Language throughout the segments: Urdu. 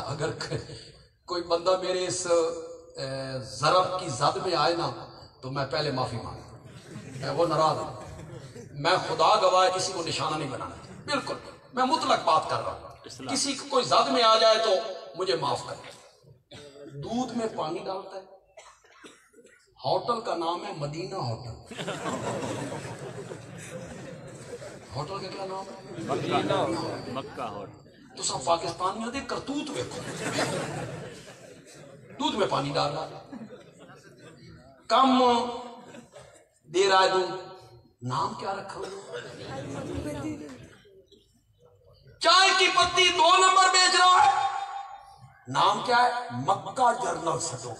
اگر کوئی بندہ میرے اس ضرب کی زد میں آئے نا تو میں پہلے معافی مانگتا، میں وہ ناراض ہوں، میں خدا گواہ کسی کو نشانہ نہیں بنانا، بالکل میں مطلق بات کر رہا ہوں، کسی کو کوئی زد میں آ جائے تو مجھے معاف کرے۔ دودھ میں پانی ڈالتا ہے، ہوٹل کا نام ہے مدینہ ہوٹل، ہوٹل کا کیا نام ہے؟ مکہ ہوٹل۔ تو سب پاکستانیوں دے کرتوت ویکھو، دودھ میں پانی ڈال رہا، کم دے رہا ہے دودھ، نام کیا رکھا ہوا؟ چائے کی پتی 2 نمبر بیچ رہا ہے، نام کیا ہے؟ مکہ جرنل سٹو۔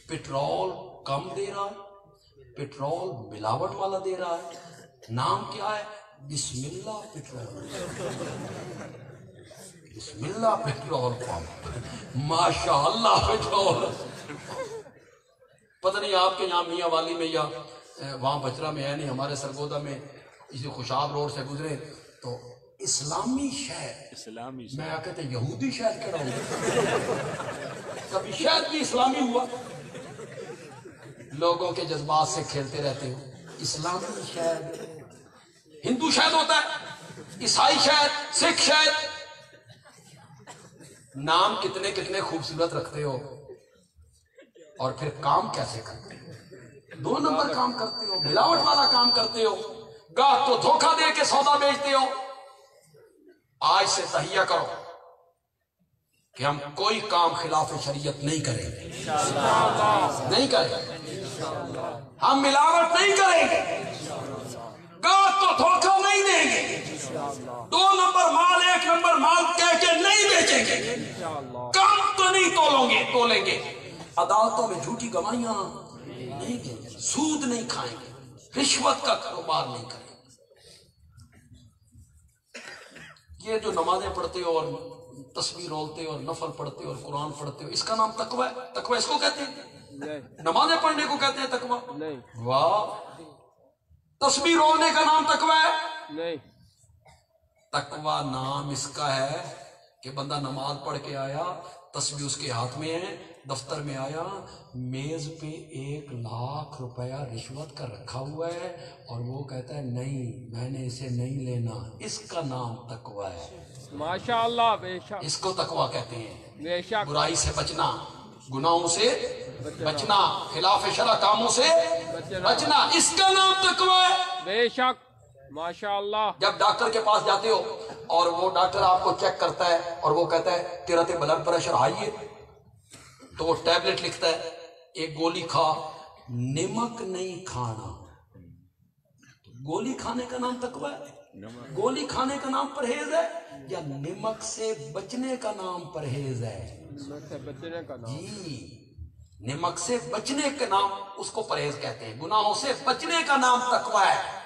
پیٹرول کم دے رہا ہے، پیٹرول ملاوٹ والا دے رہا ہے، نام کیا ہے؟ بسم اللہ پیٹرول، بسم اللہ پیٹرول پمپ، ماشاء اللہ پیٹرول۔ پتہ نہیں آپ کے یہاں میاں والی میں یا وہاں بچرا میں ہے نہیں، ہمارے سرگودا میں اسی خوشاب روڈ سے گزرے تو اسلامی شہر، میں آ کہتے یہودی شہر کہہ رہا ہوں، کبھی شہر بھی اسلامی ہوا؟ لوگوں کے جذبات سے کھیلتے رہتے ہو۔ اسلامی شہر، ہندو شہد ہوتا ہے، عیسائی شہد، سکھ شہد، نام کتنے کتنے خوبصورت رکھتے ہو اور پھر کام کیسے کرتے ہو؟ 2 نمبر کام کرتے ہو، ملاوٹ والا کام کرتے ہو، گاہ تو دھوکہ دے کے سودا بیچتے ہو۔ آج سے تہیہ کرو کہ ہم کوئی کام خلاف شریعت نہیں کریں گے، نہیں کریں گے، ہم ملاوٹ نہیں کریں گے، گاہ تو دھوکہ نہیں دیں گے، 2 نمبر مال 1 نمبر مال کہہ کے نہیں بیچیں گے، کم تو نہیں تولیں گے، عدالتوں میں جھوٹی گواہیاں نہیں دیں گے، سود نہیں کھائیں گے، رشوت کا کاروبار نہیں کریں گے۔ یہ جو نمازیں پڑھتے ہو اور تسبیح رولتے ہو اور نفل پڑھتے ہو اور قرآن پڑھتے ہو، اس کا نام تقوی ہے؟ تقوی اس کو کہتے ہیں؟ نمازیں پڑھنے کو کہتے ہیں تقوی؟ واہ، تسبیح رولنے کا نام تقوی ہے؟ تقوی نام اس کا ہے کہ بندہ نماز پڑھ کے آیا، تسبیح اس کے ہاتھ میں ہے، دفتر میں آیا، میز پہ 1 لاکھ روپیہ رشوت کا رکھا ہوا ہے اور وہ کہتا ہے نہیں میں نے اسے نہیں لینا، اس کا نام تقوی ہے۔ ماشاءاللہ، بے شک، اس کو تقوی کہتے ہیں۔ بے شک، برائی سے بچنا، گناہوں سے بچنا، خلاف شرع کاموں سے بچنا، اس کا نام تقوی ہے۔ بے شک، ماشاءاللہ۔ جب ڈاکٹر کے پاس جاتے ہو اور وہ ڈاکٹر آپ کو چیک کرتا ہے اور وہ کہتا ہے تیرا بلڈ پریشر ہائی ہے، تو وہ ٹیبلٹ لکھتا ہے، 1 گولی کھا، نمک نہیں کھانا۔ گولی کھانے کا نام تقوی ہے؟ گولی کھانے کا نام پرہیز ہے یا نمک سے بچنے کا نام پرہیز ہے؟ بچنے کا نام، جی، نمک سے بچنے کا نام اس کو پرہیز کہتے ہیں، گناہوں سے بچنے کا نام تقوی ہے۔